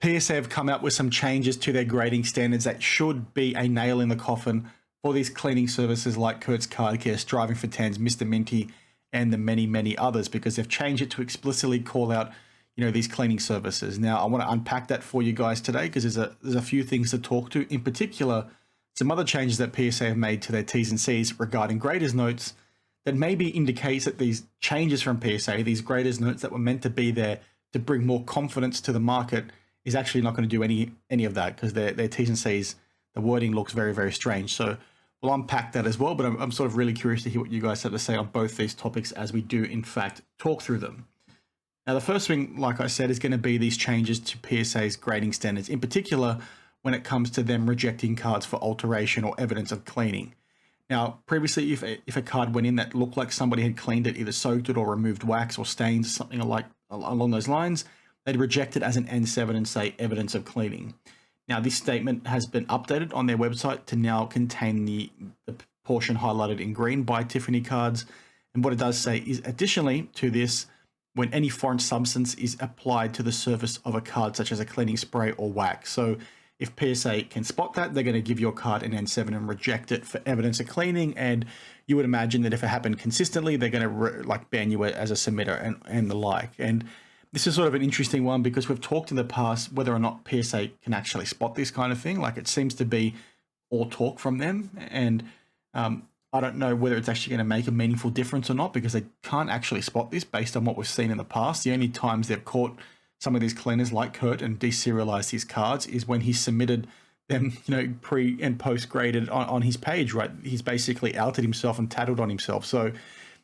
PSA have come out with some changes to their grading standards that should be a nail in the coffin for these cleaning services like Kurt's Card Care, Striving for Tans, Mr. Minty, and the many, many others, because they've changed it to explicitly call out, these cleaning services. Now, I want to unpack that for you guys today because there's a few things to talk to. In particular, some other changes that PSA have made to their T's and C's regarding graders notes that maybe indicates that these changes from PSA, these graders notes that were meant to be there to bring more confidence to the market, is actually not going to do any of that, because their T's and C's, the wording looks very, very strange. So we'll unpack that as well, but I'm sort of really curious to hear what you guys have to say on both these topics as we do, in fact, talk through them. Now, the first thing, like I said, is going to be these changes to PSA's grading standards, in particular when it comes to them rejecting cards for alteration or evidence of cleaning. Now, previously, if a card went in that looked like somebody had cleaned it, either soaked it or removed wax or stains or something along those lines, they'd reject it as an N7 and say evidence of cleaning. Now, this statement has been updated on their website to now contain the portion highlighted in green by Tiffany cards. And what it does say is, additionally to this, when any foreign substance is applied to the surface of a card, such as a cleaning spray or wax. So if PSA can spot that, they're going to give your card an N7 and reject it for evidence of cleaning. And you would imagine that if it happened consistently, they're going to ban you as a submitter and the like. And this is sort of an interesting one because we've talked in the past whether or not PSA can actually spot this kind of thing. Like, it seems to be all talk from them. And I don't know whether it's actually going to make a meaningful difference or not, because they can't actually spot this based on what we've seen in the past. The only times they've caught some of these cleaners like Kurt and deserialized his cards is when he submitted them, pre and post graded on his page, right? He's basically outed himself and tattled on himself. So,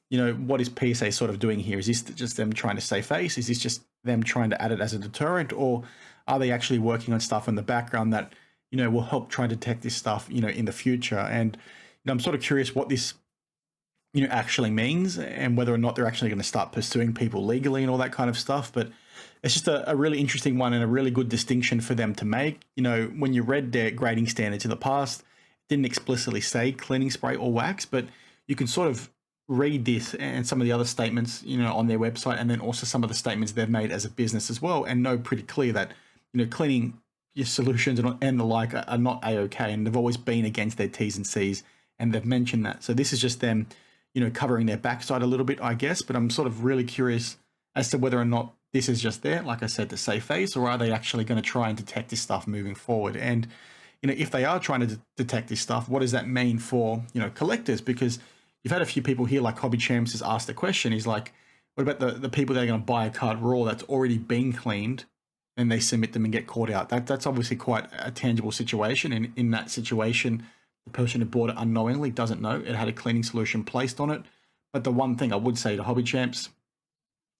what is PSA sort of doing here? Is this just them trying to save face? Is this just them trying to add it as a deterrent? Or are they actually working on stuff in the background that, will help try to detect this stuff, in the future? And I'm sort of curious what this, actually means, and whether or not they're actually going to start pursuing people legally and all that kind of stuff. But it's just a really interesting one and a really good distinction for them to make. When you read their grading standards in the past, it didn't explicitly say cleaning spray or wax, but you can sort of read this and some of the other statements, on their website, and then also some of the statements they've made as a business as well, and know pretty clear that, cleaning your solutions and the like are not A-OK, and they've always been against their T's and C's, and they've mentioned that. So this is just them, covering their backside a little bit, I guess, but I'm sort of really curious as to whether or not this is just there, like I said, to save face, or are they actually going to try and detect this stuff moving forward? And, if they are trying to detect this stuff, what does that mean for, collectors? Because you've had a few people here, like Hobby Champs has asked the question, he's like, what about the people that are going to buy a card raw that's already been cleaned and they submit them and get caught out? That's obviously quite a tangible situation. And in that situation, the person who bought it unknowingly doesn't know it had a cleaning solution placed on it. But the one thing I would say to Hobby Champs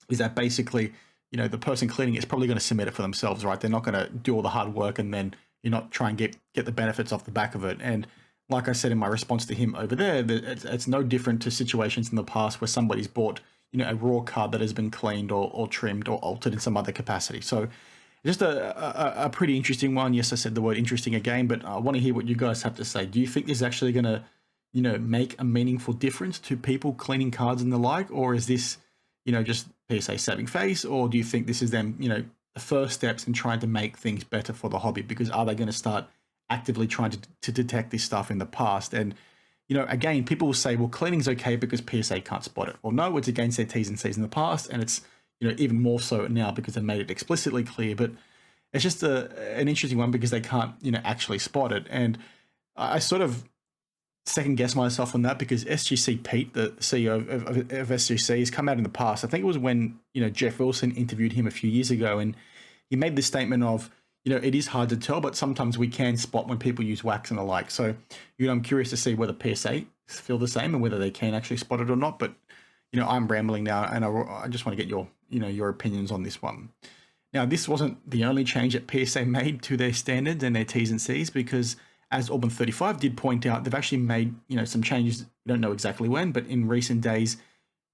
is that basically, the person cleaning it is probably going to submit it for themselves, right? They're not going to do all the hard work and then you're not try and get the benefits off the back of it. And like I said in my response to him over there, it's no different to situations in the past where somebody's bought, a raw card that has been cleaned or trimmed or altered in some other capacity. So just a pretty interesting one. Yes, I said the word interesting again, but I want to hear what you guys have to say. Do you think this is actually going to, make a meaningful difference to people cleaning cards and the like? Or is this, just PSA saving face? Or do you think this is them, the first steps in trying to make things better for the hobby? Because are they going to start actively trying to detect this stuff in the past? And, again, people will say, well, cleaning's okay because PSA can't spot it. Well, no, it's against their T's and C's in the past. And it's, even more so now because they've made it explicitly clear. But it's just an interesting one because they can't, actually spot it. And I sort of second guess myself on that because SGC Pete, the CEO of SGC, has come out in the past. I think it was when, Jeff Wilson interviewed him a few years ago, and he made the statement of, it is hard to tell, but sometimes we can spot when people use wax and the like. So, I'm curious to see whether PSA feel the same and whether they can actually spot it or not. But, I'm rambling now, and I just want to get your opinions on this one. Now, this wasn't the only change that PSA made to their standards and their T's and C's, because as Auburn 35 did point out, they've actually made, some changes. We don't know exactly when, but in recent days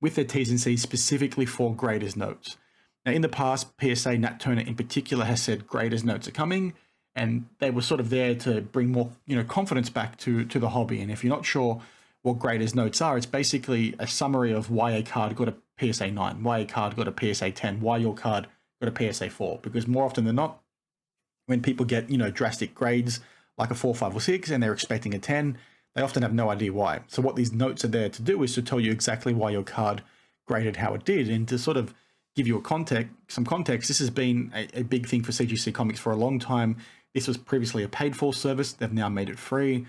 with their T's and C's specifically for graders notes. Now, in the past, PSA, Nat Turner in particular, has said graders notes are coming, and they were sort of there to bring more, confidence back to the hobby. And if you're not sure what graders notes are, it's basically a summary of why a card got a PSA 9, why a card got a PSA 10, why your card got a PSA 4. Because more often than not, when people get, drastic grades like a 4, 5, or 6 and they're expecting a 10, they often have no idea why. So what these notes are there to do is to tell you exactly why your card graded how it did, and to sort of give you some context. This has been a big thing for CGC Comics for a long time. This was previously a paid for service. They've now made it free.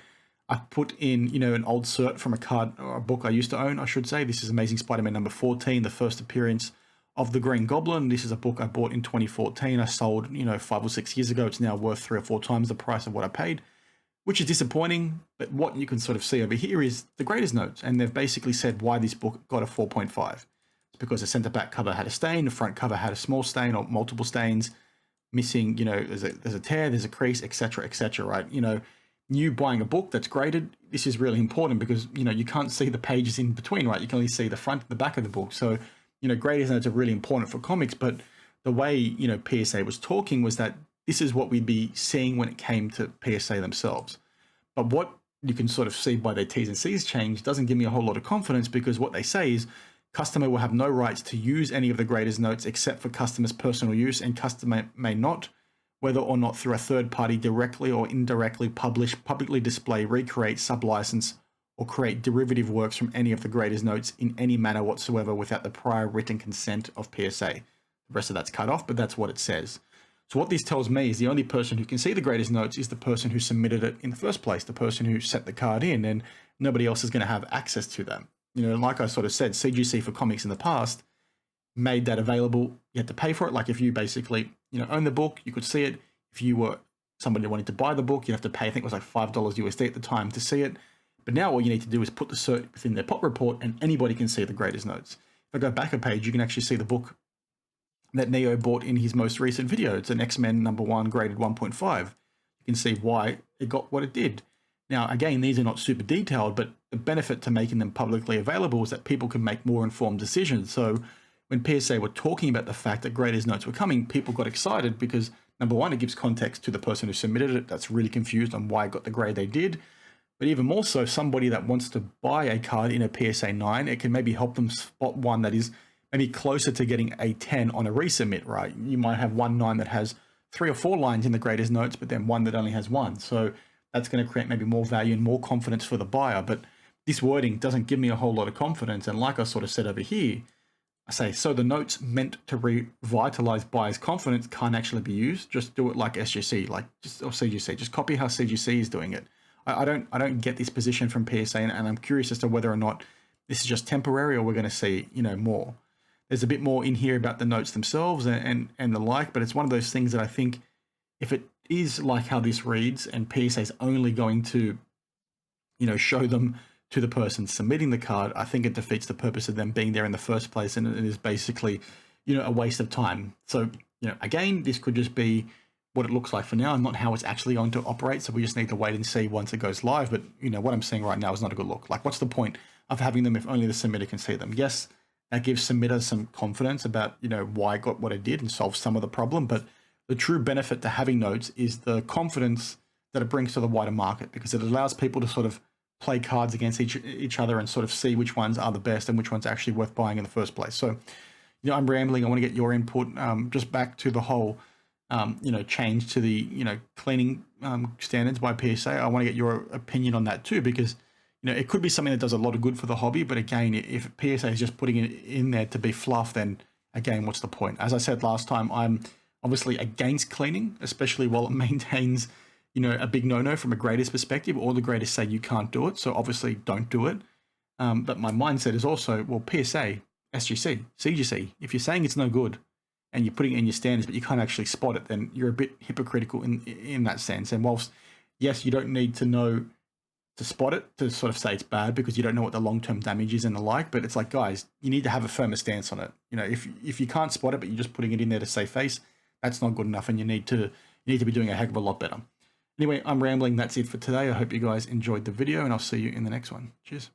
I put in, an old cert from a card or a book I used to own, I should say. This is Amazing Spider-Man number 14, the first appearance of the Green Goblin. This is a book I bought in 2014. I sold, 5 or 6 years ago. It's now worth 3 or 4 times the price of what I paid, which is disappointing. But what you can sort of see over here is the graders notes, and they've basically said why this book got a 4.5. It's because the center back cover had a stain, the front cover had a small stain or multiple stains, missing, there's a tear, there's a crease, etc., right? You buying a book that's graded, this is really important because, you can't see the pages in between, right? You can only see the front and the back of the book. So, graders notes are really important for comics, but the way, PSA was talking was that this is what we'd be seeing when it came to PSA themselves. But what you can sort of see by their T's and C's change doesn't give me a whole lot of confidence, because what they say is customer will have no rights to use any of the graders notes except for customer's personal use, and customer may not, whether or not through a third party, directly or indirectly publish, publicly display, recreate, sublicense, or create derivative works from any of the graders notes in any manner whatsoever without the prior written consent of PSA. The rest of that's cut off, but that's what it says. So what this tells me is the only person who can see the graders notes is the person who submitted it in the first place, the person who set the card in, and nobody else is going to have access to them. Like I sort of said, CGC for Comics in the past made that available. You had to pay for it. Like if you basically, own the book, you could see it. If you were somebody wanting to buy the book, you'd have to pay, I think it was like $5 USD at the time to see it. But now all you need to do is put the cert within their pop report and anybody can see the graders notes. If I go back a page, you can actually see the book that Neo bought in his most recent video. It's an X-Men #1 graded 1.5. You can see why it got what it did. Now, again, these are not super detailed, but the benefit to making them publicly available is that people can make more informed decisions. So when PSA were talking about the fact that graders notes were coming, people got excited because, number one, it gives context to the person who submitted it that's really confused on why it got the grade they did. But even more so, somebody that wants to buy a card in a PSA 9, it can maybe help them spot one that is maybe closer to getting a 10 on a resubmit, right? You might have one 9 that has 3 or 4 lines in the graders notes, but then one that only has 1. So that's going to create maybe more value and more confidence for the buyer. But this wording doesn't give me a whole lot of confidence. And like I sort of said over here, I say, so the notes meant to revitalize buyers' confidence can't actually be used. Just do it like SGC, or CGC. Just copy how CGC is doing it. I don't get this position from PSA, and I'm curious as to whether or not this is just temporary or we're going to see, more. There's a bit more in here about the notes themselves and the like, but it's one of those things that I think if it is like how this reads and PSA is only going to, show them to the person submitting the card, I think it defeats the purpose of them being there in the first place, and it is basically, a waste of time. So, again, this could just be what it looks like for now and not how it's actually going to operate. So we just need to wait and see once it goes live. But, what I'm seeing right now is not a good look. Like, what's the point of having them if only the submitter can see them? Yes, that gives submitter some confidence about, why it got what it did and solves some of the problem. But the true benefit to having notes is the confidence that it brings to the wider market, because it allows people to sort of play cards against each other and sort of see which ones are the best and which ones are actually worth buying in the first place. So, I'm rambling. I want to get your input. Just back to the whole, change to the, cleaning standards by PSA. I want to get your opinion on that too, because, it could be something that does a lot of good for the hobby. But again, if PSA is just putting it in there to be fluff, then again, what's the point? As I said last time, I'm obviously against cleaning, especially while it maintains, a big no-no from a grader's perspective. All the graders say you can't do it, so obviously don't do it. But my mindset is also, well, PSA, SGC, CGC, if you're saying it's no good and you're putting it in your standards, but you can't actually spot it, then you're a bit hypocritical in that sense. And whilst, yes, you don't need to know to spot it to sort of say it's bad because you don't know what the long-term damage is and the like, but it's like, guys, you need to have a firmer stance on it. If you can't spot it, but you're just putting it in there to save face, that's not good enough, and you need to be doing a heck of a lot better. Anyway, I'm rambling. That's it for today. I hope you guys enjoyed the video, and I'll see you in the next one. Cheers.